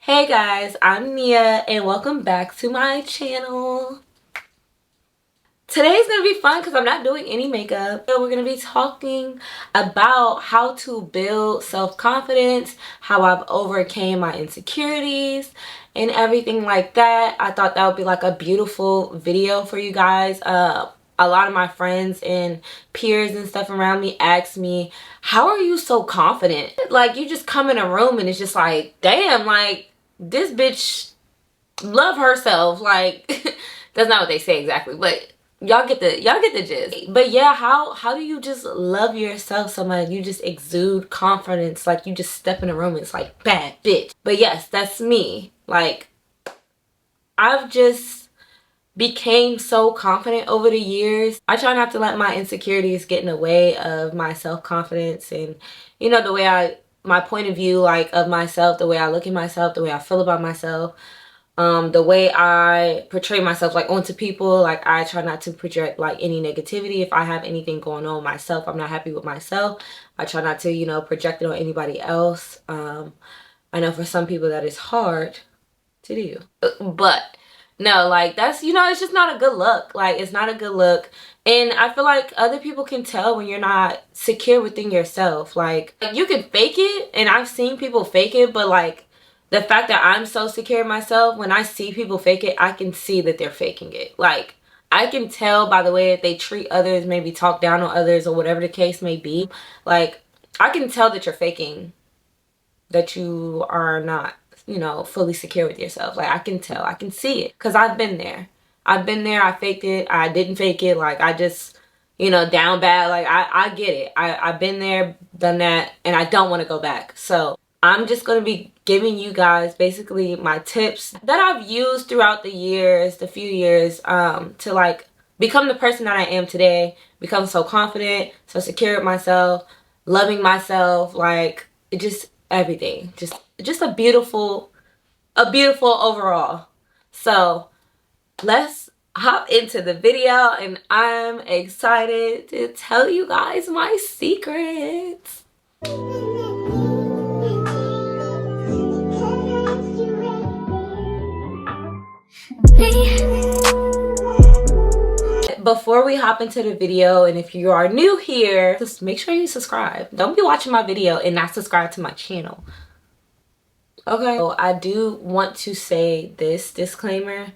Hey guys, I'm Nia and welcome back to my channel. Today's gonna be fun because I'm not doing any makeup. So we're gonna be talking about how to build self-confidence, how I've overcame my insecurities and everything like that. I thought that would be like a beautiful video for you guys. A lot of my friends and peers and stuff around me ask me, how are you so confident? Like, you just come in a room and it's just like, damn, like, this bitch love herself. Like, that's not what they say exactly, but y'all get the gist. But yeah, how do you just love yourself so much? You just exude confidence. Like, you just step in a room and it's like, bad bitch. But yes, that's me. Like, I've just became so confident over the years. I try not to let my insecurities get in the way of my self-confidence and, you know, the way my point of view, like, of myself, the way I look at myself, the way I feel about myself, the way I portray myself, like, onto people. Like, I try not to project, like, any negativity. If I have anything going on myself, I'm not happy with myself, I try not to, you know, project it on anybody else. I know for some people that is hard to do, but no, like, that's, you know, it's just not a good look. Like, it's not a good look. And I feel like other people can tell when you're not secure within yourself. Like, you can fake it, and I've seen people fake it, but like, the fact that I'm so secure in myself, when I see people fake it, I can see that they're faking it. Like, I can tell by the way that they treat others, maybe talk down on others or whatever the case may be. Like, I can tell that you're faking, that you are not, you know, fully secure with yourself. Like, I can tell, I can see it, because I've been there. I faked it, I didn't fake it. Like, I just, you know, down bad. Like, I get it. I've been there, done that, and I don't want to go back. So I'm just going to be giving you guys basically my tips that I've used throughout the years, the few years, to like become the person that I am today, become so confident, so secure with myself, loving myself, like, it just everything, just a beautiful overall. So let's hop into the video, and I'm excited to tell you guys my secrets. Before we hop into the video, and if you are new here, just make sure you subscribe. Don't be watching my video and not subscribe to my channel. Okay, so I do want to say this disclaimer.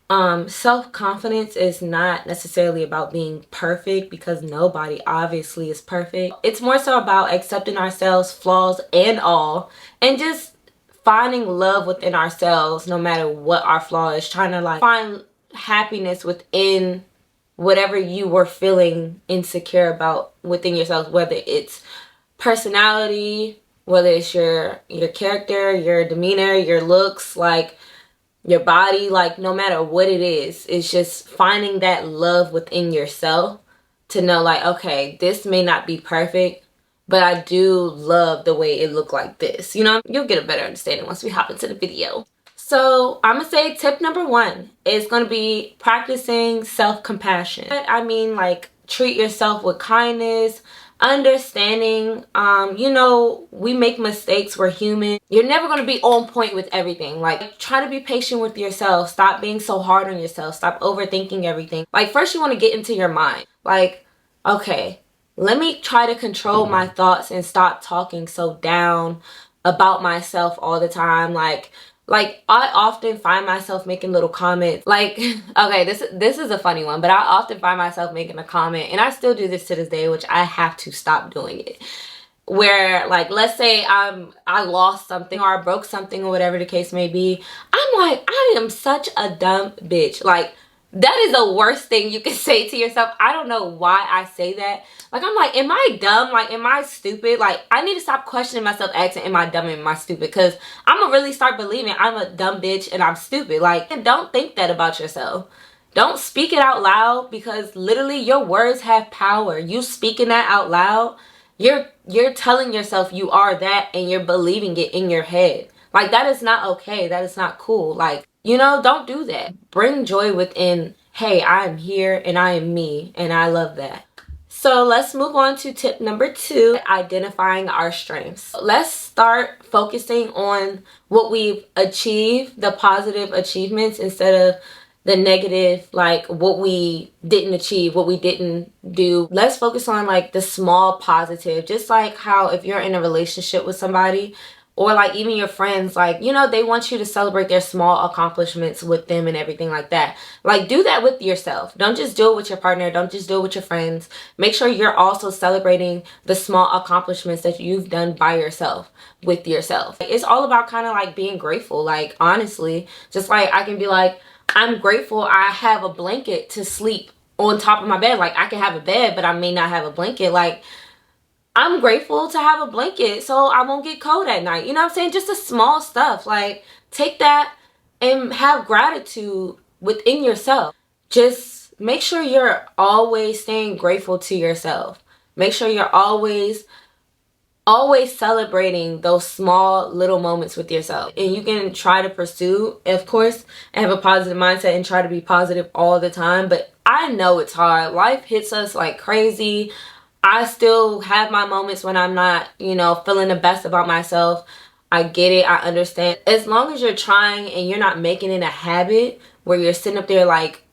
Self-confidence is not necessarily about being perfect, because nobody obviously is perfect. It's more so about accepting ourselves, flaws and all, and just finding love within ourselves no matter what our flaw is. Trying to like find happiness within whatever you were feeling insecure about within yourself, whether it's personality, whether it's your character, your demeanor, your looks, like your body, like, no matter what it is, it's just finding that love within yourself to know, like, okay, this may not be perfect, but I do love the way it looked like this. You know, you'll get a better understanding once we hop into the video. So I'm gonna say tip number 1 is gonna be practicing self-compassion. I mean, like, treat yourself with kindness, understanding. You know, we make mistakes, we're human. You're never going to be on point with everything. Like, try to be patient with yourself. Stop being so hard on yourself. Stop overthinking everything. Like, first you want to get into your mind. Like, okay, let me try to control my thoughts and stop talking so down about myself all the time. Like I often find myself making little comments. Like, okay, this is a funny one, but I often find myself making a comment, and I still do this to this day, which I have to stop doing it. Where, like, let's say I lost something or I broke something or whatever the case may be, I'm like, I am such a dumb bitch. Like, that is the worst thing you can say to yourself. I don't know why I say that. Like, I'm like, am I dumb? Like, am I stupid? Like, I need to stop questioning myself, asking, am I dumb and am I stupid? Because I'm going to really start believing I'm a dumb bitch and I'm stupid. Like, don't think that about yourself. Don't speak it out loud, because literally your words have power. You speaking that out loud, you're telling yourself you are that, and you're believing it in your head. Like, that is not okay. That is not cool. Like, you know, don't do that. Bring joy within, hey, I am here and I am me and I love that. So let's move on to tip number 2, identifying our strengths. Let's start focusing on what we've achieved, the positive achievements, instead of the negative, like what we didn't achieve, what we didn't do. Let's focus on like the small positive. Just like how if you're in a relationship with somebody, or like even your friends, like, you know, they want you to celebrate their small accomplishments with them and everything like that. Like, do that with yourself. Don't just do it with your partner. Don't just do it with your friends. Make sure you're also celebrating the small accomplishments that you've done by yourself, with yourself. It's all about kind of like being grateful. Like, honestly, just like I can be like, I'm grateful I have a blanket to sleep on top of my bed. Like, I can have a bed, but I may not have a blanket. Like, I'm grateful to have a blanket so I won't get cold at night. You know what I'm saying? Just the small stuff. Like, take that and have gratitude within yourself. Just make sure you're always staying grateful to yourself. Make sure you're always celebrating those small little moments with yourself. And you can try to pursue, of course, and have a positive mindset and try to be positive all the time. But I know it's hard. Life hits us like crazy. I still have my moments when I'm not, you know, feeling the best about myself. I get it. I understand. As long as you're trying and you're not making it a habit where you're sitting up there like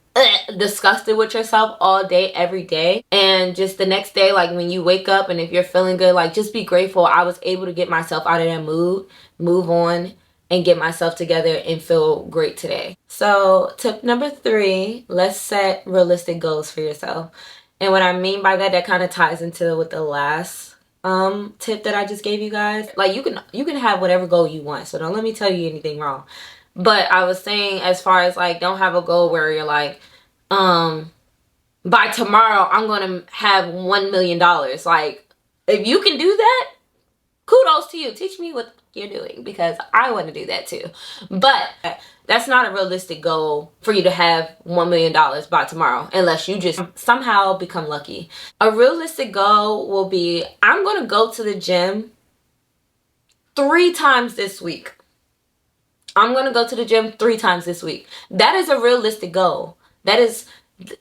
disgusted with yourself all day, every day, and just the next day, like when you wake up and if you're feeling good, like just be grateful I was able to get myself out of that mood, move on, and get myself together and feel great today. So tip number 3, let's set realistic goals for yourself. And what I mean by that, that kind of ties into with the last tip that I just gave you guys. Like, you can have whatever goal you want, so don't let me tell you anything wrong. But I was saying, as far as like, don't have a goal where you're like, by tomorrow I'm gonna have $1 million. Like, if you can do that, kudos to you. Teach me what you're doing, because I want to do that too. But that's not a realistic goal for you to have $1 million by tomorrow, unless you just somehow become lucky. A realistic goal will be, I'm going to go to the gym 3 times this week. I'm going to go to the gym 3 times this week. That is a realistic goal. That is,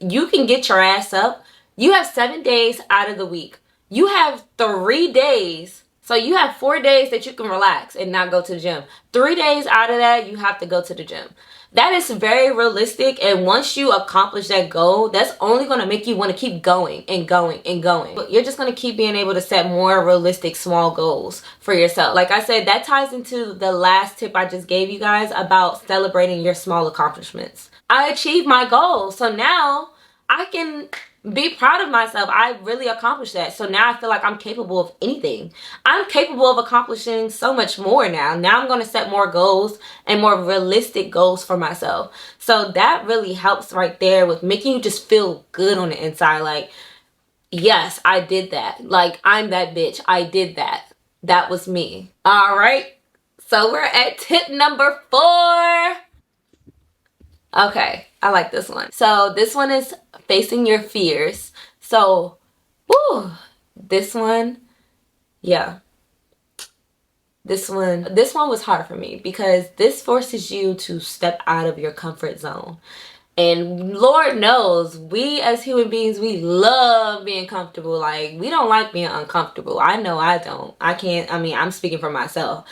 you can get your ass up. You have 7 days out of the week. You have 3 days. So you have 4 days that you can relax and not go to the gym. 3 days out of that, you have to go to the gym. That is very realistic. And once you accomplish that goal, that's only going to make you want to keep going and going and going. But you're just going to keep being able to set more realistic small goals for yourself. Like I said, that ties into the last tip I just gave you guys about celebrating your small accomplishments. I achieved my goal. So now I can be proud of myself. I really accomplished that. So now I feel like I'm capable of anything. I'm capable of accomplishing so much more now. Now I'm going to set more goals and more realistic goals for myself. So that really helps right there with making you just feel good on the inside. Like, yes, I did that. Like, I'm that bitch. I did that. That was me. All right. So we're at tip number 4. Okay, I like this one. So this one is facing your fears. So, this one, yeah. This one was hard for me, because this forces you to step out of your comfort zone. And Lord knows, we as human beings, we love being comfortable. Like, we don't like being uncomfortable. I know I don't. I'm speaking for myself.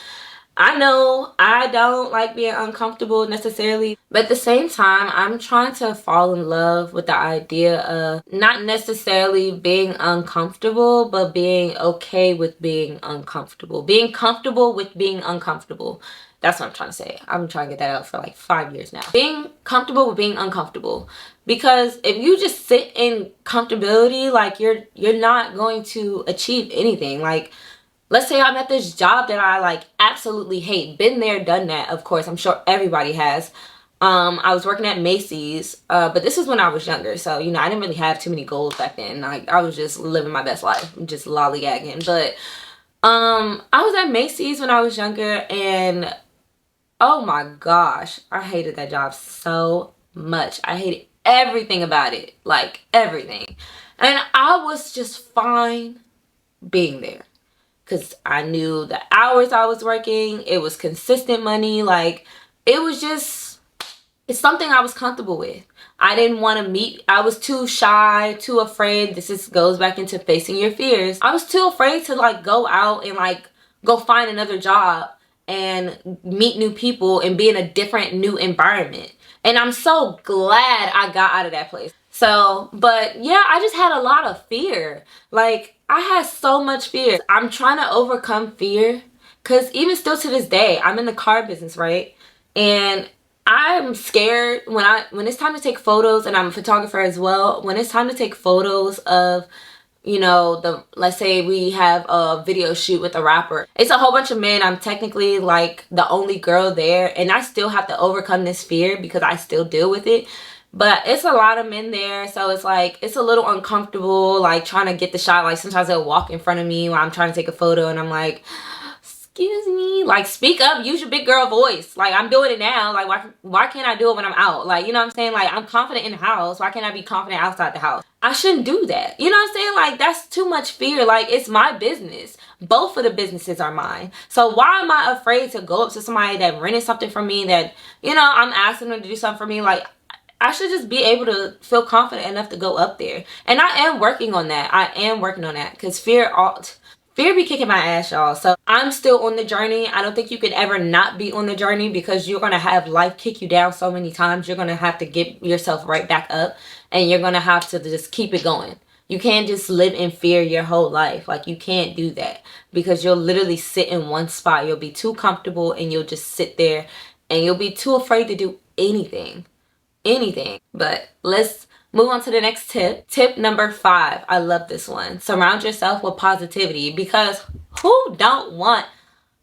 I know I don't like being uncomfortable necessarily, but at the same time, I'm trying to fall in love with the idea of not necessarily being uncomfortable, but being okay with being uncomfortable. Being comfortable with being uncomfortable. That's what I'm trying to say. I'm trying to get that out for like 5 years now. Being comfortable with being uncomfortable. Because if you just sit in comfortability, like you're not going to achieve anything. Like, let's say I'm at this job that I like absolutely hate. Been there, done that, of course. I'm sure everybody has. I was working at Macy's, but this was when I was younger. So, you know, I didn't really have too many goals back then. Like, I was just living my best life, just lollygagging. But I was at Macy's when I was younger, and oh my gosh, I hated that job so much. I hated everything about it, like everything. And I was just fine being there, because I knew the hours I was working. It was consistent money. Like, it was it's something I was comfortable with. I didn't want to meet. I was too shy, too afraid. Goes back into facing your fears. I was too afraid to like go out and like go find another job and meet new people and be in a different new environment. And I'm so glad I got out of that place. So, but yeah, I just had a lot of fear. Like, I had so much fear. I'm trying to overcome fear, because even still to this day, I'm in the car business, right? And I'm scared when it's time to take photos, and I'm a photographer as well. When it's time to take photos of, you know, let's say we have a video shoot with a rapper. It's a whole bunch of men. I'm technically like the only girl there, and I still have to overcome this fear because I still deal with it. But it's a lot of men there, so it's like, it's a little uncomfortable, like trying to get the shot. Like sometimes they'll walk in front of me while I'm trying to take a photo, and I'm like, excuse me, like speak up, use your big girl voice. Like I'm doing it now. Like why can't I do it when I'm out? Like, you know what I'm saying? Like I'm confident in the house. Why can't I be confident outside the house? I shouldn't do that. You know what I'm saying? Like that's too much fear. Like it's my business. Both of the businesses are mine. So why am I afraid to go up to somebody that rented something from me, that, you know, I'm asking them to do something for me? Like I should just be able to feel confident enough to go up there. And I am working on that. I am working on that, because fear be kicking my ass, y'all. So I'm still on the journey. I don't think you could ever not be on the journey, because you're going to have life kick you down so many times. You're going to have to get yourself right back up, and you're going to have to just keep it going. You can't just live in fear your whole life. Like you can't do that, because you'll literally sit in one spot. You'll be too comfortable, and you'll just sit there, and you'll be too afraid to do anything. But let's move on to the next tip. Tip number 5. I love this one. Surround yourself with positivity, because who don't want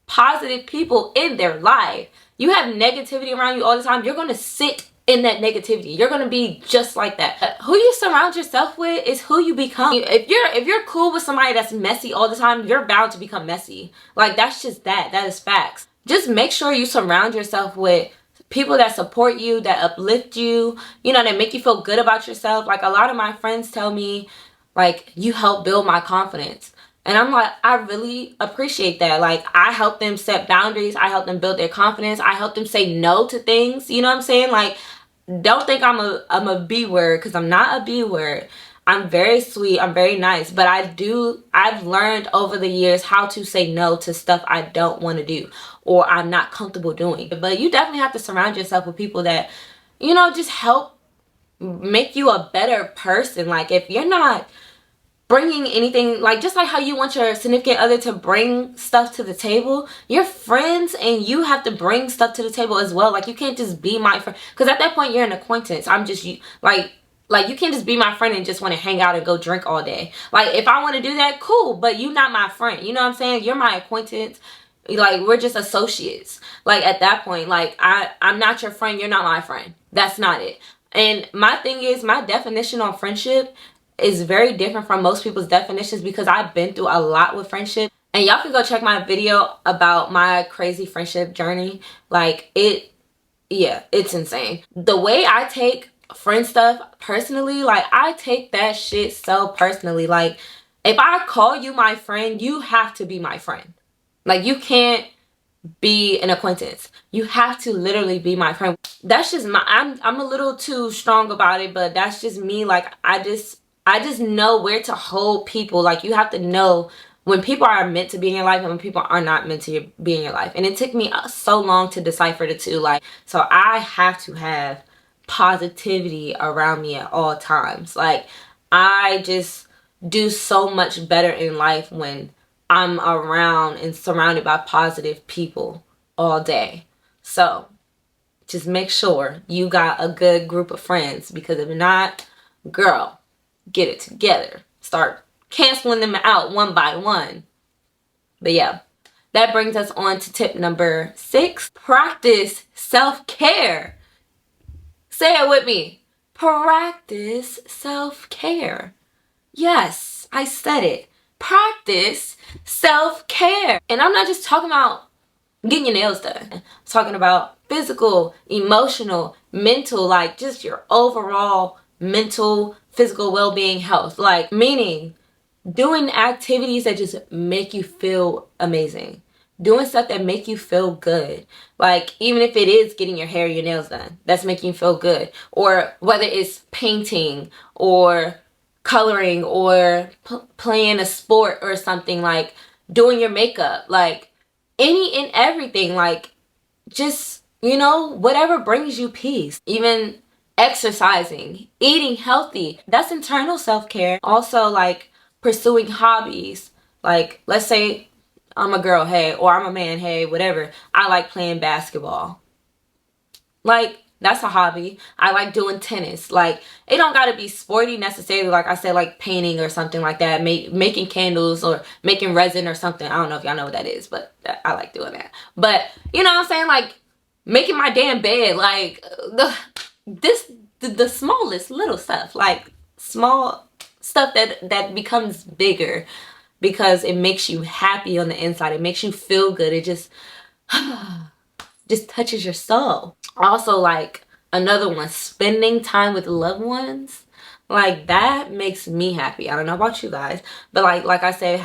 positive people in their life? You have negativity around you all the time, you're going to sit in that negativity. You're going to be just like that. Who you surround yourself with is who you become. If you're cool with somebody that's messy all the time, you're bound to become messy. Like that's just that is facts. Just make sure you surround yourself with people that support you, that uplift you, you know, that make you feel good about yourself. Like a lot of my friends tell me, like, you help build my confidence. And I'm like, I really appreciate that. Like, I help them set boundaries. I help them build their confidence. I help them say no to things. You know what I'm saying? Like, don't think I'm a B word, because I'm not a B word. I'm very sweet. I'm very nice. But I've learned over the years how to say no to stuff I don't want to do, or I'm not comfortable doing. But you definitely have to surround yourself with people that, you know, just help make you a better person. Like if you're not bringing anything, like just like how you want your significant other to bring stuff to the table, your friends and you have to bring stuff to the table as well. Like you can't just be my friend, because at that point you're an acquaintance. I'm just like you can't just be my friend and just want to hang out and go drink all day. Like if I want to do that, cool, but you're not my friend. You know what I'm saying? You're my acquaintance. Like we're just associates. Like at that point, like I'm not your friend, you're not my friend. That's not it. And my thing is, my definition on friendship is very different from most people's definitions, because I've been through a lot with friendship. And y'all can go check my video about my crazy friendship journey. Like it's insane. The way I take friend stuff personally, like I take that shit so personally. Like if I call you my friend, you have to be my friend. Like you can't be an acquaintance. You have to literally be my friend. That's just I'm a little too strong about it, but that's just me. Like I just know where to hold people. Like you have to know when people are meant to be in your life and when people are not meant to be in your life. And it took me so long to decipher the two. Like, so I have to have positivity around me at all times. Like I just do so much better in life when I'm around and surrounded by positive people all day. So just make sure you got a good group of friends, because if not, girl, get it together. Start canceling them out one by one. But yeah, that brings us on to tip number 6. Practice self-care. Say it with me. Practice self-care. Yes, I said it. Practice self-care. And I'm not just talking about getting your nails done. I'm talking about physical, emotional, mental, like just your overall mental, physical well-being, health. Like meaning doing activities that just make you feel amazing. doing stuff that make you feel good. Like, even if it is getting your hair or your nails done, that's making you feel good. Or whether it's painting or coloring or playing a sport or something, like doing your makeup, like any and everything, like just, you know, whatever brings you peace. Even exercising, eating healthy, that's internal self-care. Also, like pursuing hobbies. Like, let's say I'm a girl, hey, or I'm a man, hey, whatever. I like playing basketball. Like, that's a hobby. I like doing tennis. Like, it don't gotta be sporty necessarily. Like I said, like painting or something like that. Making candles or making resin or something. I don't know if y'all know what that is, but I like doing that. But, you know what I'm saying? Like, making my damn bed. Like, the smallest little stuff. Like, small stuff that becomes bigger because it makes you happy on the inside. It makes you feel good. It just touches your soul. Also, like, another one, spending time with loved ones. Like, that makes me happy. I don't know about you guys, but like I said,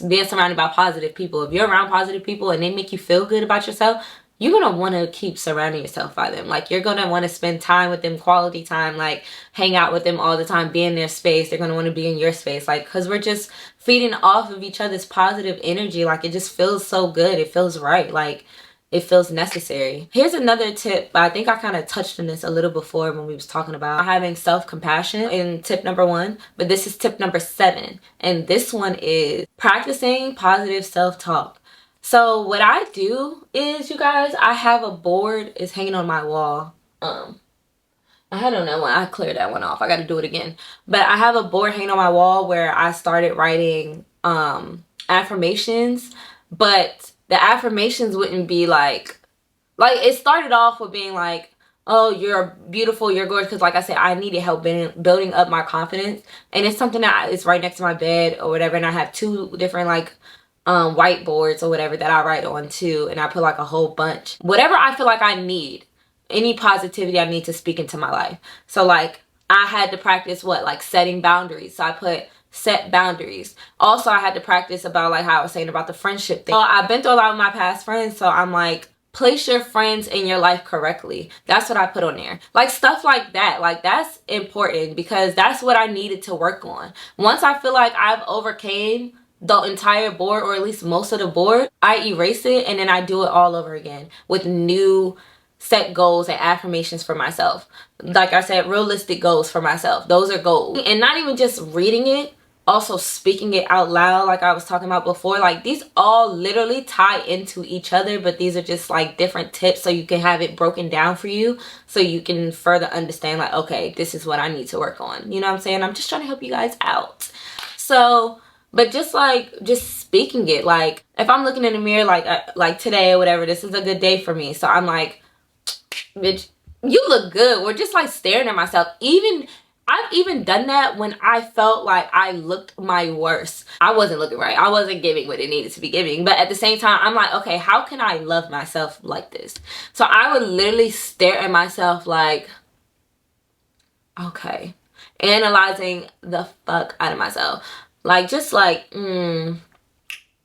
being surrounded by positive people. If you're around positive people and they make you feel good about yourself, you're gonna want to keep surrounding yourself by them. Like, you're gonna want to spend time with them, quality time, like hang out with them all the time, be in their space. They're gonna want to be in your space, like, because we're just feeding off of each other's positive energy. Like, it just feels so good. It feels right. Like, it feels necessary. Here's another tip, but I think I kind of touched on this a little before when we was talking about having self-compassion in tip number 1, but this is tip number 7, and this one is practicing positive self-talk. So what I do is, you guys, I have a board. It's hanging on my wall. I had on that one. I cleared that one off. I got to do it again. But I have a board hanging on my wall where I started writing affirmations, but the affirmations wouldn't be like it started off with being like, oh, you're beautiful, you're gorgeous, because like I said, I needed help building up my confidence, and it's something that it's right next to my bed or whatever, and I have 2 different like whiteboards or whatever that I write on too, and I put like a whole bunch, whatever I feel like I need, any positivity I need to speak into my life. So like, I had to practice like setting boundaries, so I put set boundaries. Also, I had to practice about, like how I was saying about the friendship thing. So I've been through a lot with my past friends, so I'm like, place your friends in your life correctly. That's what I put on there. Like, stuff like that. Like, that's important because that's what I needed to work on. Once I feel like I've overcame the entire board, or at least most of the board, I erase it and then I do it all over again with new set goals and affirmations for myself. Like I said, realistic goals for myself. Those are goals. And not even just reading it, also speaking it out loud, like I was talking about before. Like, these all literally tie into each other, but these are just like different tips so you can have it broken down for you, so you can further understand, like, okay, this is what I need to work on. You know what I'm saying? I'm just trying to help you guys out. So, but just speaking it, like, if I'm looking in the mirror, like today or whatever, this is a good day for me, so I'm like, bitch, you look good. Or just like staring at myself. I've even done that when I felt like I looked my worst. I wasn't looking right. I wasn't giving what it needed to be giving. But at the same time, I'm like, okay, how can I love myself like this? So I would literally stare at myself like, okay, analyzing the fuck out of myself. Like, just like, I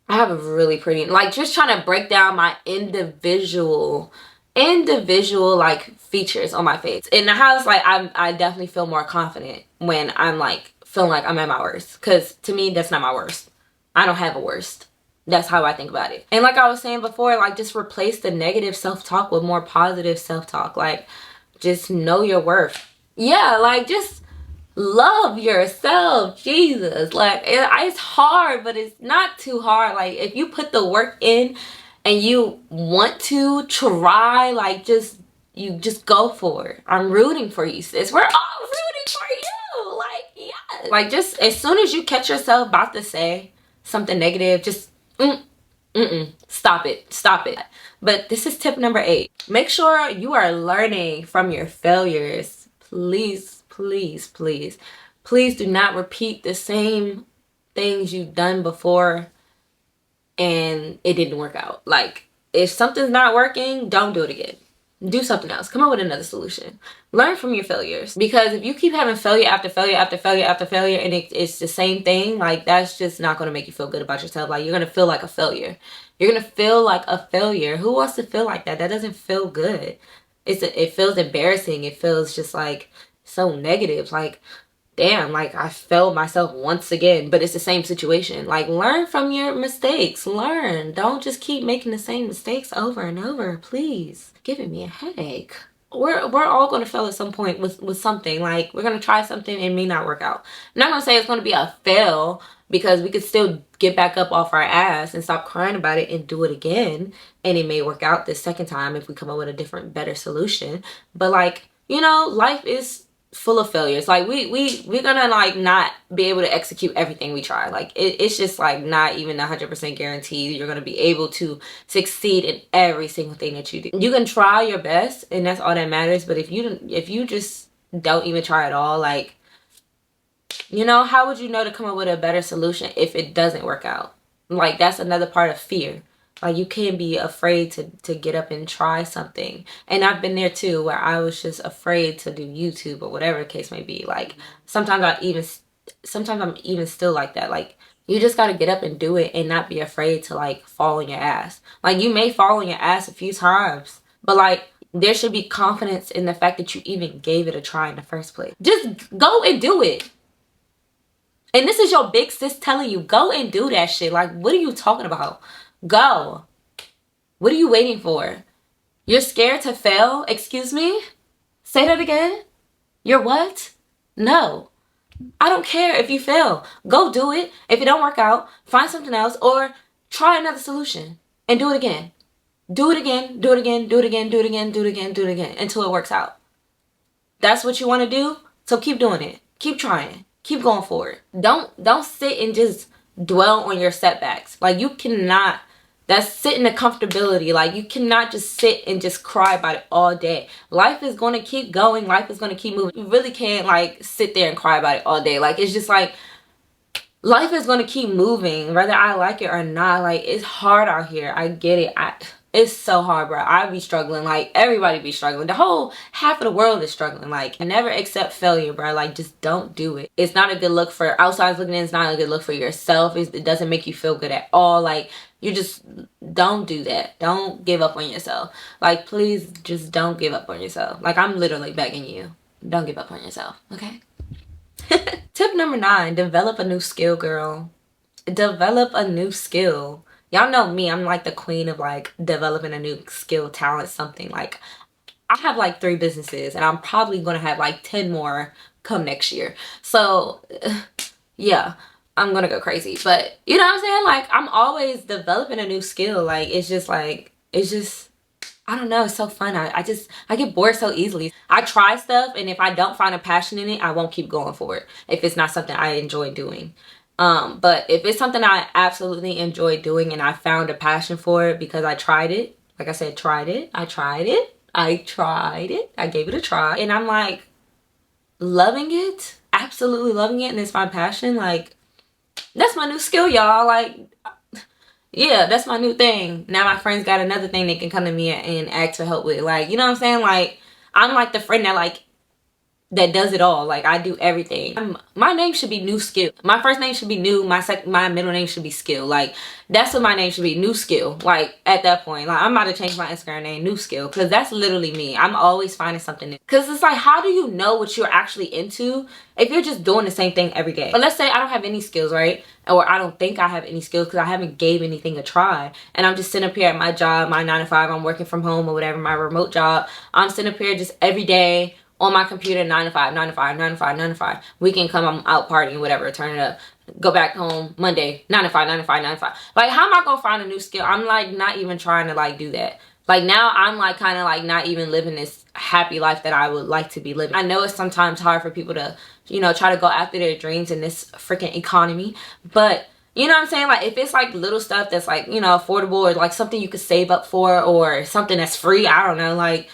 have a really pretty, like, just trying to break down my individual like features on my face. In the house, like, I definitely feel more confident when I'm like feeling like I'm at my worst, because to me, that's not my worst. I don't have a worst. That's how I think about it. And like I was saying before, like, just replace the negative self-talk with more positive self-talk. Like, just know your worth. Yeah, like, just love yourself. Jesus, like, it's hard, but it's not too hard. Like, if you put the work in and you want to try, like, you just go for it. I'm rooting for you, sis. We're all rooting for you. Like, yes. Like, just as soon as you catch yourself about to say something negative, just stop it. But this is tip number 8. Make sure you are learning from your failures. Please do not repeat the same things you've done before and it didn't work out. Like, if something's not working, don't do it again. Do something else. Come up with another solution. Learn from your failures. Because if you keep having failure after failure after failure after failure and it's the same thing, like, that's just not going to make you feel good about yourself. Like, you're going to feel like a failure. You're gonna feel like a failure. Who wants to feel like that? That doesn't feel good. It feels embarrassing. It feels just like so negative. Like, damn, like I failed myself once again, but it's the same situation. Like, learn from your mistakes. Learn. Don't just keep making the same mistakes over and over, please. Giving me a headache. We're all going to fail at some point with something. Like, we're going to try something and it may not work out. I'm not going to say it's going to be a fail, because we could still get back up off our ass and stop crying about it and do it again. And it may work out this second time if we come up with a different, better solution. But like, you know, life is full of failures. Like we're gonna like not be able to execute everything we try. Like it's just like not even 100% guaranteed you're gonna be able to succeed in every single thing that you do. You can try your best, and that's all that matters. But if you just don't even try at all, like, you know, how would you know to come up with a better solution if it doesn't work out? Like, that's another part of fear. Like, you can't be afraid to get up and try something. And I've been there too, where I was just afraid to do YouTube or whatever the case may be. Like, sometimes I'm even still like that. Like, you just got to get up and do it and not be afraid to like fall on your ass. Like, you may fall on your ass a few times, but like, there should be confidence in the fact that you even gave it a try in the first place. Just go and do it. And this is your big sis telling you, go and do that shit. Like, what are you talking about? Go. What are you waiting for? You're scared to fail? Excuse me? Say that again? You're what? No. I don't care if you fail. Go do it. If it don't work out, find something else or try another solution and do it again. Do it again, do it again, do it again, do it again, do it again, do it again until it works out. That's what you want to do? So keep doing it. Keep trying. Keep going forward. Don't sit and just dwell on your setbacks. Like, you cannot, that's sit in the comfortability. Like, you cannot just sit and just cry about it all day. Life is going to keep going. Life is going to keep moving. You really can't like sit there and cry about it all day. Like, it's just like, life is going to keep moving whether I like it or not. Like, it's hard out here. I get it. It's so hard, bro. I be struggling. Like, everybody be struggling. The whole half of the world is struggling. Like, never accept failure, bro. Like, just don't do it. It's not a good look for outsiders looking in. It's not a good look for yourself. It doesn't make you feel good at all. Like, you just don't do that. Don't give up on yourself. Like, please just don't give up on yourself. Like, I'm literally begging you. Don't give up on yourself, okay? Tip number 9, develop a new skill, girl. Develop a new skill. Y'all know me, I'm like the queen of like developing a new skill, talent, something. Like, I have like 3 businesses and I'm probably gonna have like 10 more come next year. So yeah, I'm gonna go crazy. But you know what I'm saying? Like, I'm always developing a new skill. Like, it's just like, it's just, I don't know, it's so fun. I get bored so easily. I try stuff, and if I don't find a passion in it, I won't keep going for it if it's not something I enjoy doing. But if it's something I absolutely enjoy doing and I found a passion for it because I tried it, like I said, I gave it a try, and I'm like loving it, absolutely loving it, and it's my passion. Like, that's my new skill, y'all. Like, yeah, that's my new thing. Now my friends got another thing they can come to me and ask for help with. Like, you know what I'm saying? Like, I'm like the friend that like that does it all. Like, I do everything. My name should be New Skill. My first name should be New. My middle name should be Skill. Like, that's what my name should be, New Skill. Like, at that point, like, I'm about to change my Instagram name, New Skill, because that's literally me. I'm always finding something new. Because it's like, how do you know what you're actually into if you're just doing the same thing every day? But let's say I don't have any skills, right? Or I don't think I have any skills because I haven't gave anything a try, and I'm just sitting up here at my job, my 9 to 5. I'm working from home or whatever, my remote job. I'm sitting up here just every day on my computer, 9 to 5, 9 to 5, 9 to 5, 9 to 5. Weekend come, I'm out partying, whatever, turn it up. Go back home Monday, 9 to 5, 9 to 5, 9 to 5. Like, how am I gonna find a new skill? I'm like not even trying to like do that. Like, now I'm like kind of like not even living this happy life that I would like to be living. I know it's sometimes hard for people to, you know, try to go after their dreams in this freaking economy, but you know what I'm saying? Like, if it's like little stuff that's like, you know, affordable, or like something you could save up for, or something that's free, I don't know, like,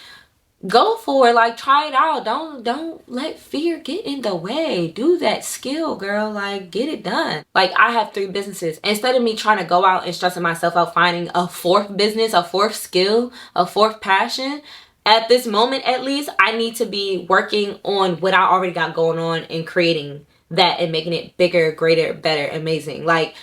go for it. Like, try it out. Don't let fear get in the way. Do that skill, girl. Like, get it done. Like, I have 3 businesses. Instead of me trying to go out and stressing myself out finding a 4th business, a 4th skill, a 4th passion, at this moment at least, I need to be working on what I already got going on and creating that and making it bigger, greater, better, amazing. Like,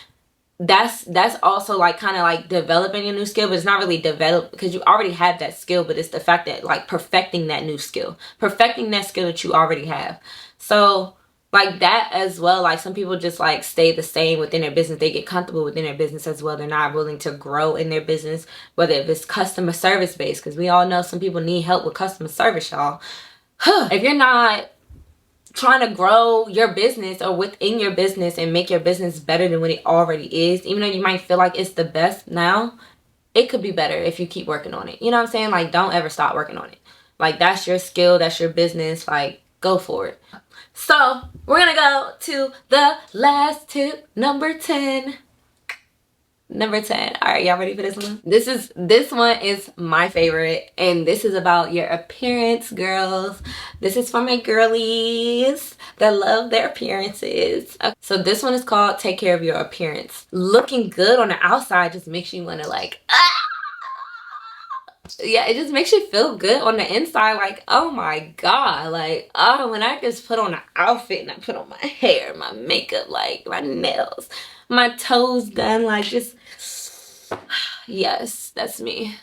that's also like kind of like developing a new skill, but it's not really developed because you already have that skill, but it's the fact that like perfecting that new skill, perfecting that skill that you already have. So like that as well, like some people just like stay the same within their business. They get comfortable within their business as well. They're not willing to grow in their business, whether if it's customer service based, because we all know some people need help with customer service, y'all. If you're not trying to grow your business or within your business and make your business better than what it already is, even though you might feel like it's the best now, it could be better if you keep working on it. You know what I'm saying? Like, don't ever stop working on it. Like, that's your skill, that's your business. Like, go for it. So we're gonna go to the last tip, number 10. Number 10. All right, y'all ready for this one? This one is my favorite, and this is about your appearance, girls. This is for my girlies that love their appearances. Okay. So this one is called Take Care of Your Appearance. Looking good on the outside just makes you want to like, yeah, it just makes you feel good on the inside. Like, oh my god, like, oh, when I just put on an outfit and I put on my hair, my makeup, like my nails, my toes done, like just, yes, that's me.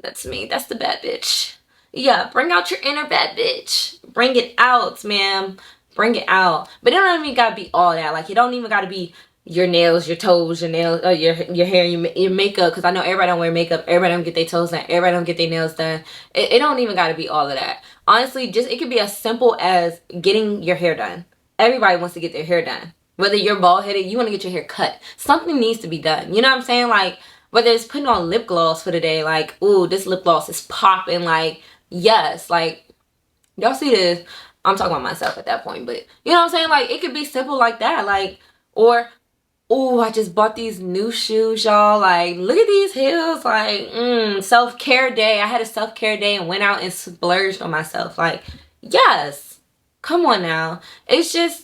That's me. That's the bad bitch. Yeah, bring out your inner bad bitch. Bring it out, ma'am. Bring it out. But it don't even gotta be all that. Like, it don't even gotta be your nails, your toes, your nails, your hair, your makeup. Because I know everybody don't wear makeup. Everybody don't get their toes done. Everybody don't get their nails done. It don't even gotta be all of that. Honestly, just it could be as simple as getting your hair done. Everybody wants to get their hair done. Whether you're bald-headed, you want to get your hair cut. Something needs to be done. You know what I'm saying? Like, whether it's putting on lip gloss for the day, like, ooh, this lip gloss is popping, like, yes, like, y'all see this? I'm talking about myself at that point, but you know what I'm saying? Like, it could be simple like that, like, or, ooh, I just bought these new shoes, y'all, like, look at these heels, like, self-care day. I had a self-care day and went out and splurged on myself, like, yes, come on now. It's just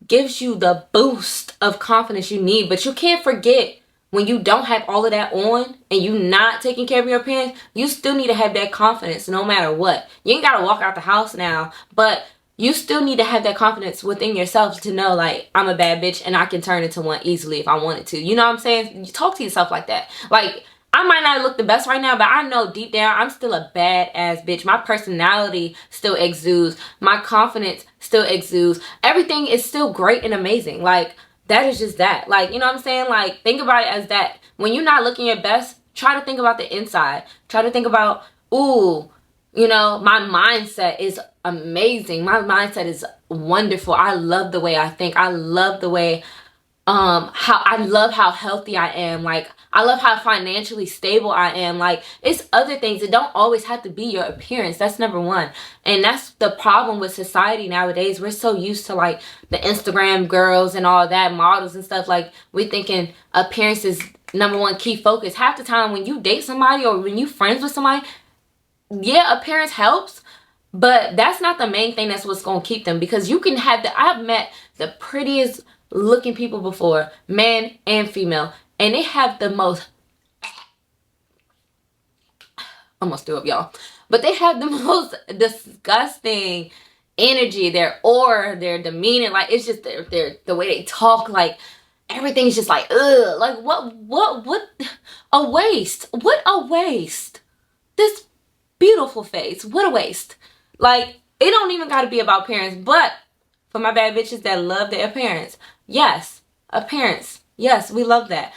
gives you the boost of confidence you need, but you can't forget when you don't have all of that on and you not taking care of your appearance, you still need to have that confidence no matter what. You ain't gotta walk out the house now, but you still need to have that confidence within yourself to know, like, I'm a bad bitch and I can turn into one easily if I wanted to. You know what I'm saying? You talk to yourself like that. Like, I might not look the best right now, but I know deep down I'm still a badass bitch. My personality still exudes. My confidence still exudes. Everything is still great and amazing. Like, that is just that. Like, you know what I'm saying? Like, think about it as that. When you're not looking your best, try to think about the inside. Try to think about, ooh, you know, my mindset is amazing. My mindset is wonderful. I love the way I think. I love the way I love how healthy I am. Like, I love how financially stable I am. Like, it's other things. It don't always have to be your appearance. That's number one. And that's the problem with society nowadays. We're so used to like the Instagram girls and all that, models and stuff. Like, we thinking appearance is number one key focus. Half the time when you date somebody or when you friends with somebody, yeah, appearance helps, but that's not the main thing. That's what's gonna keep them, because you can have I've met the prettiest looking people before, man and female, and they have the most, almost threw up, y'all, but they have the most disgusting energy, their aura, their demeanor, like, it's just the way they talk, like, everything's just like, ugh, like, what a waste. What a waste. This beautiful face, what a waste. Like, it don't even got to be about appearance. But for my bad bitches that love their appearance, yes, appearance, yes, we love that.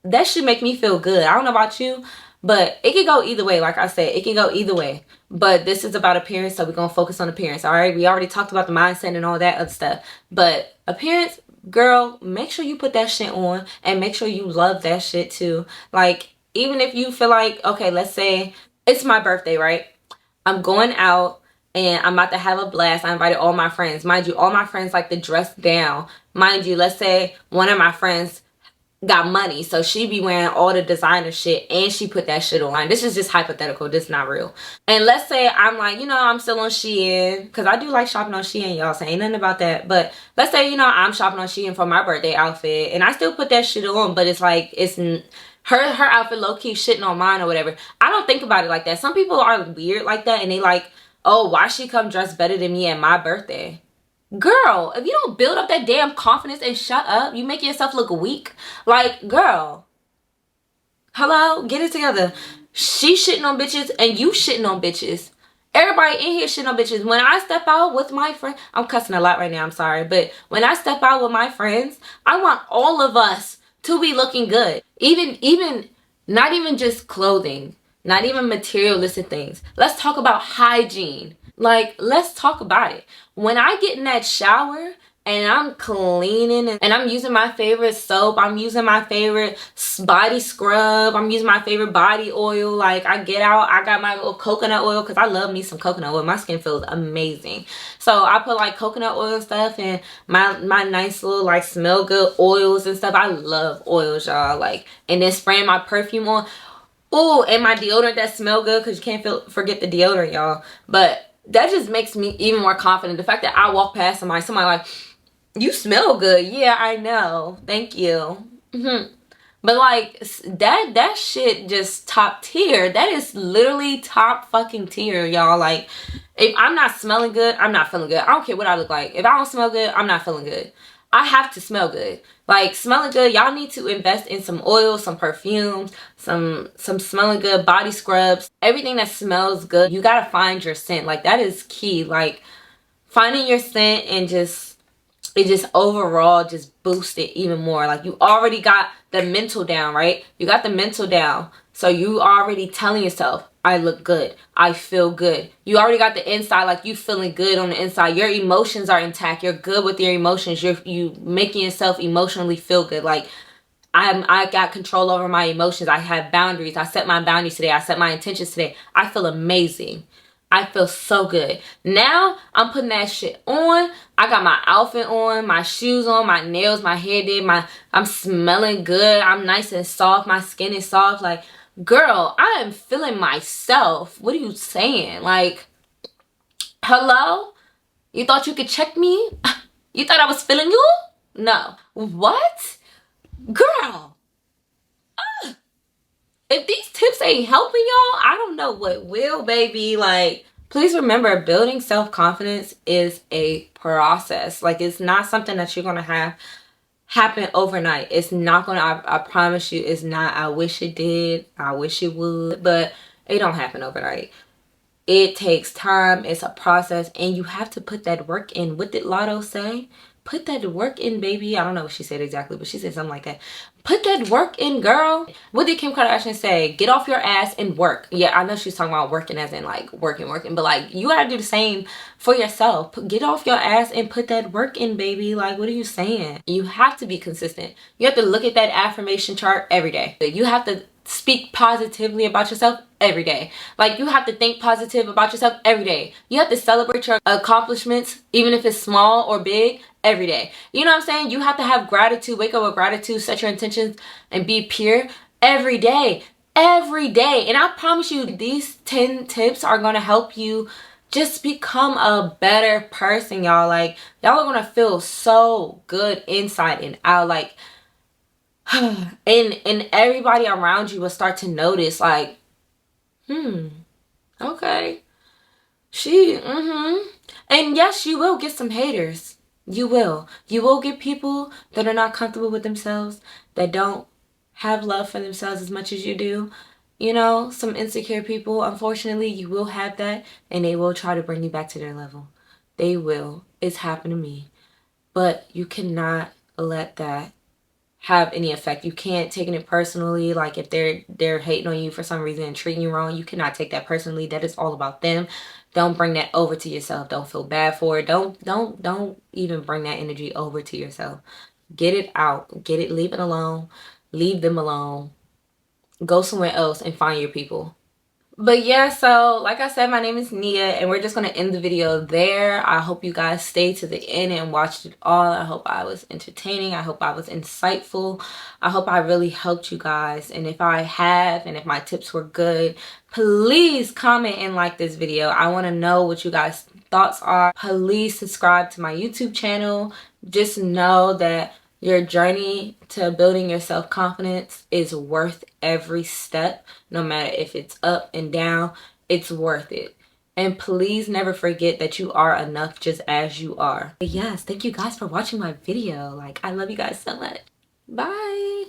That should make me feel good. I don't know about you, but it can go either way. Like I said, it can go either way, but this is about appearance, so we're gonna focus on appearance. All right, we already talked about the mindset and all that other stuff, but appearance, girl, make sure you put that shit on and make sure you love that shit too. Like, even if you feel like, okay, let's say it's my birthday, right? I'm going out and I'm about to have a blast. I invited all my friends. Mind you, all my friends like to dress down. Mind you, let's say one of my friends got money, so she be wearing all the designer shit and she put that shit on. This is just hypothetical. This is not real. And let's say I'm like, you know, I'm still on Shein, because I do like shopping on Shein, y'all, so ain't nothing about that. But let's say, you know, I'm shopping on Shein for my birthday outfit and I still put that shit on, but it's like, it's her outfit low-key shitting on mine or whatever. I don't think about it like that. Some people are weird like that, and they like, oh, why she come dressed better than me at my birthday? Girl, if you don't build up that damn confidence and shut up, you make yourself look weak. Like, girl, hello, get it together. She shitting on bitches and you shitting on bitches. Everybody in here shitting on bitches. When I step out with my friend, I'm cussing a lot right now, I'm sorry. But when I step out with my friends, I want all of us to be looking good. Even, not even just clothing, not even materialistic things. Let's talk about hygiene. Like, let's talk about it. When I get in that shower and I'm cleaning and I'm using my favorite soap, I'm using my favorite body scrub, I'm using my favorite body oil. Like, I get out, I got my little coconut oil because I love me some coconut oil. My skin feels amazing. So I put like coconut oil and stuff and my nice little like smell good oils and stuff. I love oils, y'all. Like, and then spraying my perfume on. Oh, and my deodorant that smell good, because you can't forget the deodorant, y'all. But that just makes me even more confident. The fact that I walk past somebody like, you smell good. Yeah, I know. Thank you. But like, that shit just top tier. That is literally top fucking tier, y'all. Like, if I'm not smelling good, I'm not feeling good. I don't care what I look like. If I don't smell good, I'm not feeling good. I have to smell good. Like, smelling good, y'all need to invest in some oil, some perfumes, some smelling good body scrubs, everything that smells good. You gotta find your scent. Like, that is key. Like, finding your scent and it just overall just boosts it even more. Like, you already got the mental down, right? You got the mental down. So you already telling yourself, I look good. I feel good. You already got the inside, like you feeling good on the inside. Your emotions are intact. You're good with your emotions. You making yourself emotionally feel good. Like, I got control over my emotions. I have boundaries. I set my boundaries today. I set my intentions today. I feel amazing. I feel so good. Now I'm putting that shit on. I got my outfit on, my shoes on, my nails, my hair did, I'm smelling good. I'm nice and soft. My skin is soft. Like, girl, I am feeling myself. What are you saying? Like, hello? You thought you could check me? You thought I was feeling you? No. What? Girl. If these tips ain't helping y'all, I don't know what will, baby. Like, please remember, building self-confidence is a process. Like, it's not something that you're gonna have happen overnight. It's not gonna, I promise you, it's not. I wish it did. I wish it would, but it don't happen overnight. It takes time. It's a process, and you have to put that work in. What did Lotto say? Put that work in, baby. I don't know what she said exactly, but she said something like that. Put that work in, girl. What did Kim Kardashian say? Get off your ass and work. Yeah, I know she's talking about working as in like working, but like, you gotta do the same for yourself. Get off your ass and put that work in, baby. Like, what are you saying? You have to be consistent. You have to look at that affirmation chart every day. You have to speak positively about yourself every day. Like, you have to think positive about yourself every day. You have to celebrate your accomplishments, even if it's small or big, every day. You know what I'm saying? You have to have gratitude. Wake up with gratitude, set your intentions, and be pure every day. Every day. And I promise you, these 10 tips are going to help you just become a better person, y'all. Like, y'all are going to feel so good inside and out. Like, and everybody around you will start to notice, like, okay, and yes, you will get some haters. You will get people that are not comfortable with themselves, that don't have love for themselves as much as you do. You know, some insecure people. Unfortunately, you will have that, and they will try to bring you back to their level. They will. It's happened to me. But you cannot let that have any effect. You can't take it personally. Like, if they're hating on you for some reason and treating you wrong, you cannot take that personally. That is all about them. Don't bring that over to yourself. Don't feel bad for it. Don't even bring that energy over to yourself. Get it out. Get it. Leave it alone. Leave them alone. Go somewhere else and find your people. But yeah, so like I said, my name is Nia, and we're just going to end the video there. I hope you guys stayed to the end and watched it all. I hope I was entertaining. I hope I was insightful. I hope I really helped you guys. And if I have, and if my tips were good, please comment and like this video. I want to know what you guys' thoughts are. Please subscribe to my YouTube channel. Just know that your journey to building your self-confidence is worth every step. No matter if it's up and down, it's worth it. And please never forget that you are enough just as you are. But yes, thank you guys for watching my video. Like, I love you guys so much. Bye.